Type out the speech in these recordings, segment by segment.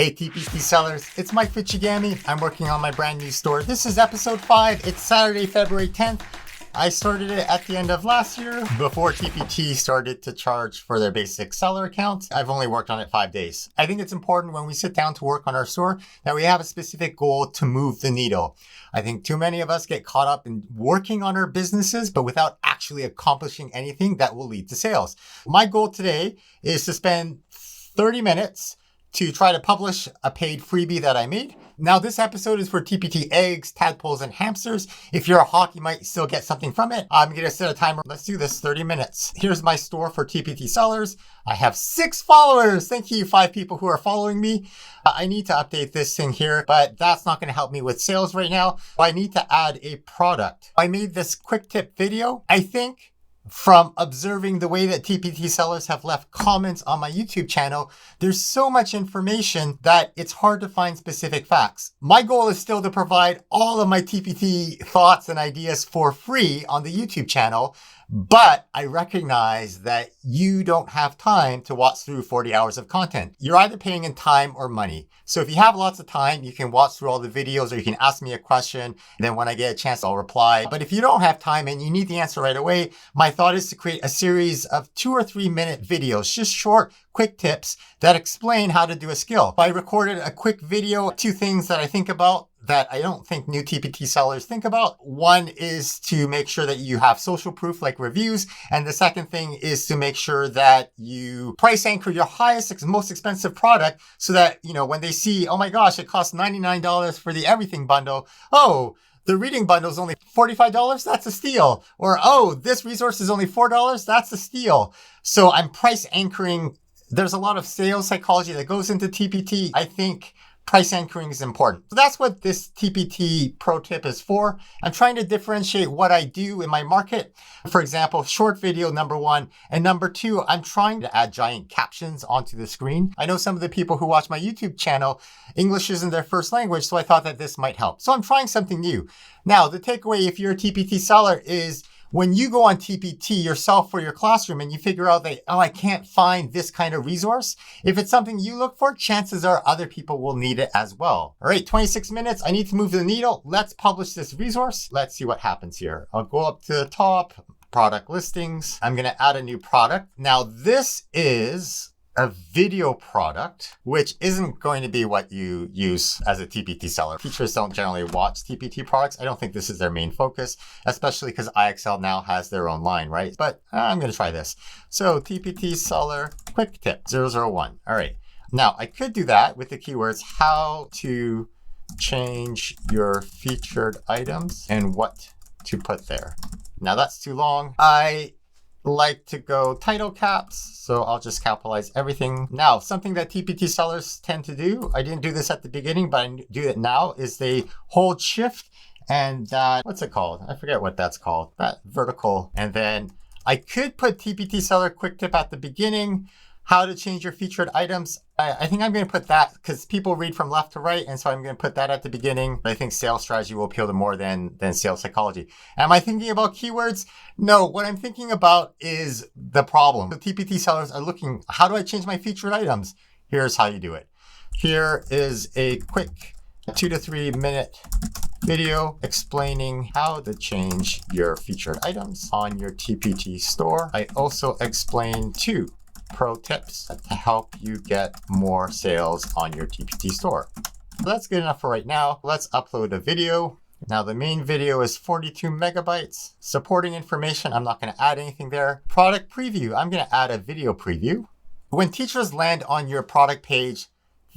Hey TPT sellers, it's Mike Fichigami. I'm working on my brand new store. This is episode 5. It's Saturday, February 10th. I started it at the end of last year before TPT started to charge for their basic seller account. I've only worked on it 5 days. I think it's important when we sit down to work on our store that we have a specific goal to move the needle. I think too many of us get caught up in working on our businesses, but without actually accomplishing anything that will lead to sales. My goal today is to spend 30 minutes to try to publish a paid freebie that I made. Now, this episode is for TPT eggs, tadpoles, and hamsters. If you're a hawk, you might still get something from it. I'm going to set a timer. Let's do this, 30 minutes. Here's my store for TPT sellers. I have 6 followers. Thank you, 5 people who are following me. I need to update this thing here, but that's not going to help me with sales right now. I need to add a product. I made this quick tip video. I think from observing the way that TPT sellers have left comments on my YouTube channel, there's so much information that it's hard to find specific facts. My goal is still to provide all of my TPT thoughts and ideas for free on the YouTube channel, but I recognize that you don't have time to watch through 40 hours of content. You're either paying in time or money. So if you have lots of time, you can watch through all the videos or you can ask me a question. Then when I get a chance, I'll reply. But if you don't have time and you need the answer right away, my thought is to create a series of 2 or 3 minute videos, just short, quick tips that explain how to do a skill. I recorded a quick video, 2 things that I think about that I don't think new TPT sellers think about. One is to make sure that you have social proof like reviews. And the second thing is to make sure that you price anchor your highest, most expensive product so that, when they see, oh my gosh, it costs $99 for the everything bundle. Oh, the reading bundle is only $45. That's a steal. Or, oh, this resource is only $4. That's a steal. So I'm price anchoring. There's a lot of sales psychology that goes into TPT. I think price anchoring is important. So that's what this TPT Pro tip is for. I'm trying to differentiate what I do in my market. For example, short video, number 1. And number 2, I'm trying to add giant captions onto the screen. I know some of the people who watch my YouTube channel, English isn't their first language, so I thought that this might help. So I'm trying something new. Now, the takeaway if you're a TPT seller is when you go on TPT yourself for your classroom and you figure out that, I can't find this kind of resource, if it's something you look for, chances are other people will need it as well. All right, 26 minutes. I need to move the needle. Let's publish this resource. Let's see what happens here. I'll go up to the top, product listings. I'm going to add a new product. Now, this is a video product, which isn't going to be what you use as a TPT seller. Teachers don't generally watch TPT products. I don't think this is their main focus, especially because IXL now has their own line, right? But I'm going to try this. So TPT seller quick tip 001. All right. Now I could do that with the keywords, how to change your featured items and what to put there. Now that's too long. I like to go title caps, so I'll just capitalize everything. Now, something that TPT sellers tend to do, I didn't do this at the beginning, but I do it now, is they hold shift and what's it called? I forget what that's called. That vertical. And then I could put TPT seller quick tip at the beginning, how to change your featured items. I think I'm going to put that because people read from left to right. And so I'm going to put that at the beginning. But I think sales strategy will appeal to more than sales psychology. Am I thinking about keywords? No, what I'm thinking about is the problem. The TPT sellers are looking, how do I change my featured items? Here's how you do it. Here is a quick 2 to 3 minute video explaining how to change your featured items on your TPT store. I also explain 2 pro tips to help you get more sales on your TPT store. So that's good enough for right now. Let's upload a video. Now the main video is 42 megabytes. Supporting information, I'm not going to add anything there. Product preview, I'm going to add a video preview. When teachers land on your product page,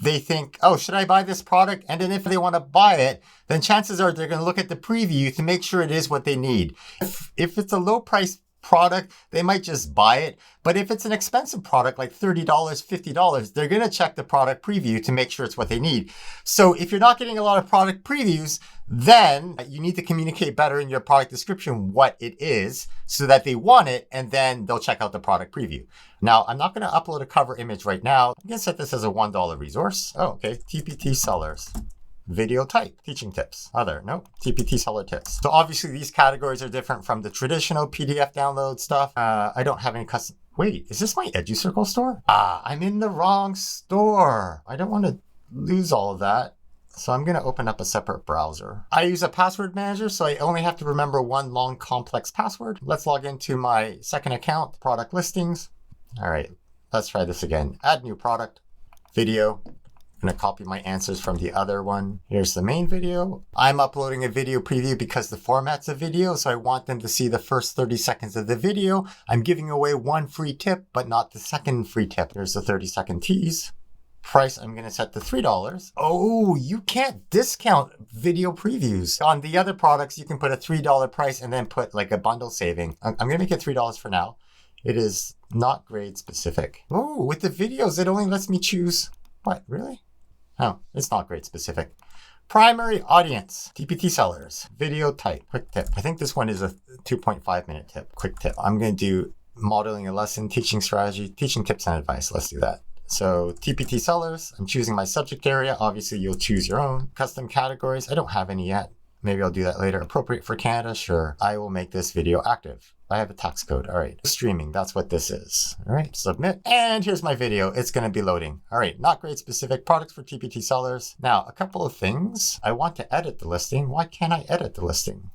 they think, oh, should I buy this product? And then if they want to buy it, then chances are they're going to look at the preview to make sure it is what they need. If it's a low price product, they might just buy it. But if it's an expensive product like $30, $50, they're going to check the product preview to make sure it's what they need. So if you're not getting a lot of product previews, then you need to communicate better in your product description what it is so that they want it, and then they'll check out the product preview. Now, I'm not going to upload a cover image right now. I'm going to set this as a $1 resource. Oh, okay. TPT sellers. Video type, teaching tips, other, no, TPT seller tips. So obviously these categories are different from the traditional PDF download stuff. I don't have any custom, wait, is this my EduCircle store? I'm in the wrong store. I don't want to lose all of that. So I'm going to open up a separate browser. I use a password manager, so I only have to remember one long complex password. Let's log into my second account, product listings. All right, let's try this again. Add new product, video. I'm going to copy my answers from the other one. Here's the main video. I'm uploading a video preview because the format's a video, so I want them to see the first 30 seconds of the video. I'm giving away one free tip, but not the second free tip. Here's the 30-second tease. Price, I'm going to set to $3. Oh, you can't discount video previews. On the other products, you can put a $3 price and then put like a bundle saving. I'm going to make it $3 for now. It is not grade specific. Oh, with the videos, it only lets me choose. What, really? Oh, it's not grade specific. Primary audience, TPT sellers, video type, quick tip. I think this one is a 2.5 minute tip, quick tip. I'm going to do modeling a lesson, teaching strategy, teaching tips and advice. Let's do that. So TPT sellers, I'm choosing my subject area. Obviously, you'll choose your own. Custom categories, I don't have any yet. Maybe I'll do that later. Appropriate for Canada, sure. I will make this video active. I have a tax code. All right, streaming, that's what this is. All right, submit. And here's my video. It's gonna be loading. All right, not grade specific, products for TPT sellers. Now, a couple of things. I want to edit the listing. Why can't I edit the listing?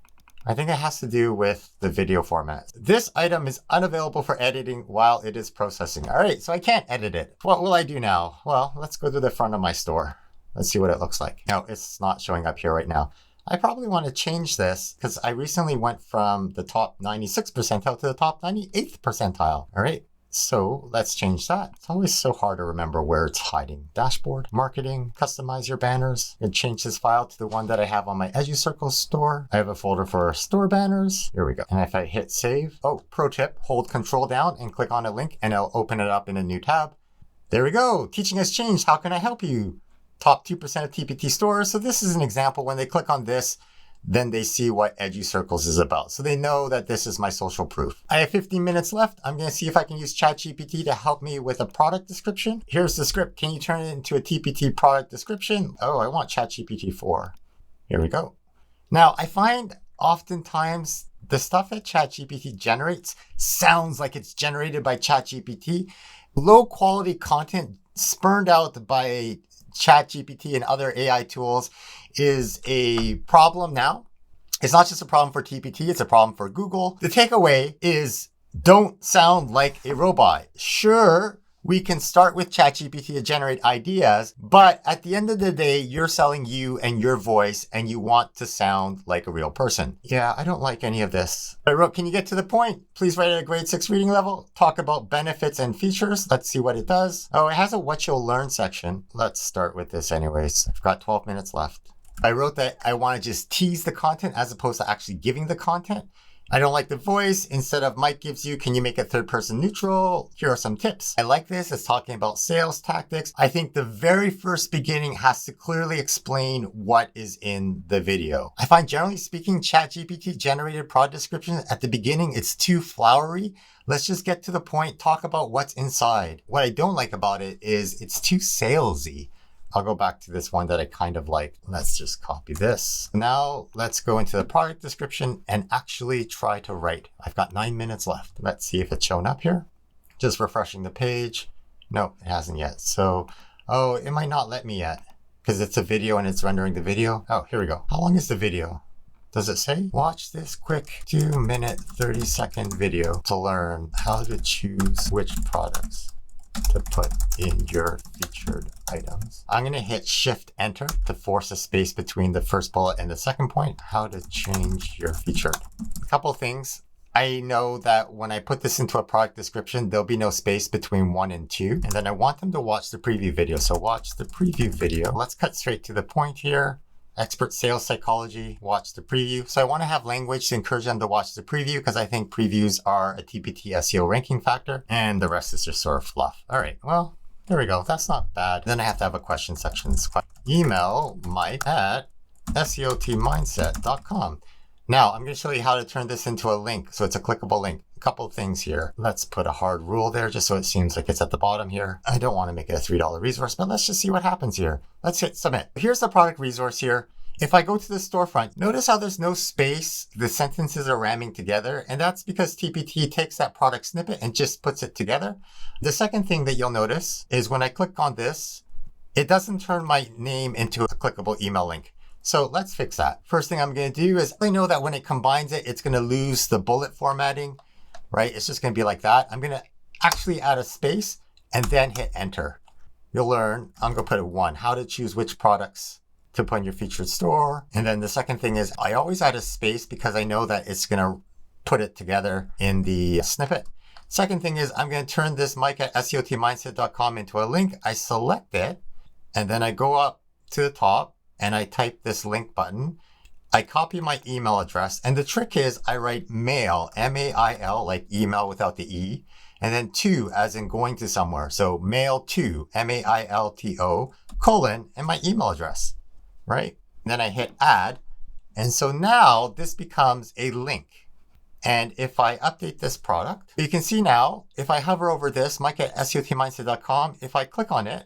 I think it has to do with the video format. This item is unavailable for editing while it is processing. All right, so I can't edit it. What will I do now? Well, let's go to the front of my store. Let's see what it looks like. No, it's not showing up here right now. I probably want to change this because I recently went from the top 96th percentile to the top 98th percentile. All right, so let's change that. It's always so hard to remember where it's hiding. Dashboard, marketing, customize your banners. And change this file to the one that I have on my EduCircle store. I have a folder for store banners. Here we go. And if I hit save, oh, pro tip, hold control down and click on a link and it'll open it up in a new tab. There we go. Teaching has changed. How can I help you? Top 2% of TPT stores. So this is an example. When they click on this, then they see what EduCircles is about. So they know that this is my social proof. I have 15 minutes left. I'm going to see if I can use ChatGPT to help me with a product description. Here's the script. Can you turn it into a TPT product description? Oh, I want ChatGPT 4. Here we go. Now, I find oftentimes the stuff that ChatGPT generates sounds like it's generated by ChatGPT. Low quality content spurned out by ChatGPT and other AI tools is a problem now. It's not just a problem for TPT, it's a problem for Google. The takeaway is don't sound like a robot. Sure, we can start with ChatGPT to generate ideas, but at the end of the day, you're selling you and your voice and you want to sound like a real person. Yeah, I don't like any of this. I wrote, can you get to the point? Please write at a grade 6 reading level. Talk about benefits and features. Let's see what it does. Oh, it has a what you'll learn section. Let's start with this anyways. I've got 12 minutes left. I wrote that I want to just tease the content as opposed to actually giving the content. I don't like the voice. Instead of Mike gives you, can you make it third person neutral? Here are some tips. I like this. It's talking about sales tactics. I think the very first beginning has to clearly explain what is in the video. I find generally speaking, ChatGPT generated product descriptions at the beginning, it's too flowery. Let's just get to the point, talk about what's inside. What I don't like about it is it's too salesy. I'll go back to this one that I kind of like. Let's just copy this. Now let's go into the product description and actually try to write. I've got 9 minutes left. Let's see if it's shown up here. Just refreshing the page. No, it hasn't yet. So, oh, it might not let me yet because it's a video and it's rendering the video. Oh, here we go. How long is the video? Does it say? Watch this quick 2-minute, 30-second video to learn how to choose which products to put in your featured items. I'm going to hit Shift Enter to force a space between the first bullet and the second point. How to change your featured. A couple things. I know that when I put this into a product description, there'll be no space between 1 and 2. And then I want them to watch the preview video. So watch the preview video. Let's cut straight to the point here. Expert sales psychology, watch the preview. So I want to have language to encourage them to watch the preview because I think previews are a TPT SEO ranking factor and the rest is just sort of fluff. All right, well, there we go. That's not bad. Then I have to have a question section. Email Mike at SEOTmindset.com. Now I'm going to show you how to turn this into a link. So it's a clickable link. A couple of things here. Let's put a hard rule there just so it seems like it's at the bottom here. I don't want to make it a $3 resource, but let's just see what happens here. Let's hit submit. Here's the product resource here. If I go to the storefront, notice how there's no space. The sentences are ramming together, and that's because TPT takes that product snippet and just puts it together. The second thing that you'll notice is when I click on this, it doesn't turn my name into a clickable email link. So let's fix that. First thing I'm going to do is I know that when it combines it, it's going to lose the bullet formatting, right? It's just going to be like that. I'm going to actually add a space and then hit enter. You'll learn, I'm going to put a 1, how to choose which products to put in your featured store. And then the second thing is I always add a space because I know that it's going to put it together in the snippet. Second thing is I'm going to turn this Mike at SEOTmindset.com into a link. I select it and then I go up to the top and I type this link button. I copy my email address. And the trick is I write mail, M-A-I-L, like email without the E. And then to, as in going to somewhere. So mail to, M-A-I-L-T-O, colon, and my email address, right? And then I hit add. And so now this becomes a link. And if I update this product, you can see now, if I hover over this, Mike at SEOTmindset.com, if I click on it,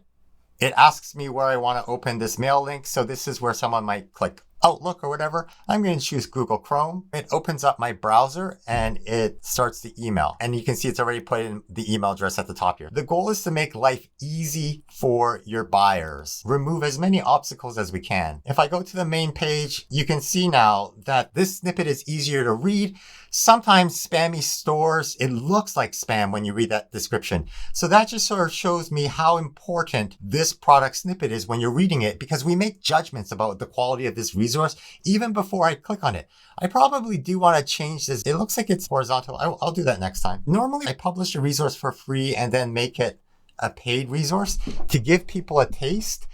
it asks me where I want to open this mail link. So this is where someone might click Outlook or whatever. I'm going to choose Google Chrome. It opens up my browser and it starts the email. And you can see it's already put in the email address at the top here. The goal is to make life easy for your buyers. Remove as many obstacles as we can. If I go to the main page, you can see now that this snippet is easier to read. Sometimes spammy stores, it looks like spam when you read that description. So that just sort of shows me how important this product snippet is when you're reading it, because we make judgments about the quality of this resource even before I click on it. I probably do want to change this. It looks like it's horizontal. I'll do that next time. Normally, I publish a resource for free and then make it a paid resource to give people a taste.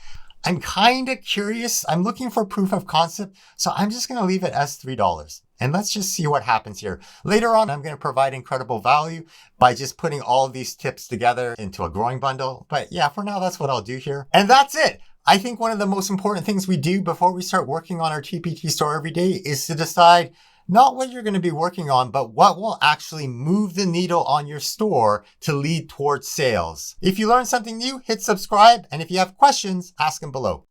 I'm kind of curious. I'm looking for proof of concept. So I'm just going to leave it as $3. And let's just see what happens here. Later on, I'm going to provide incredible value by just putting all of these tips together into a growing bundle. But yeah, for now, that's what I'll do here. And that's it. I think one of the most important things we do before we start working on our TPT store every day is to decide not what you're going to be working on, but what will actually move the needle on your store to lead towards sales. If you learned something new, hit subscribe. And if you have questions, ask them below.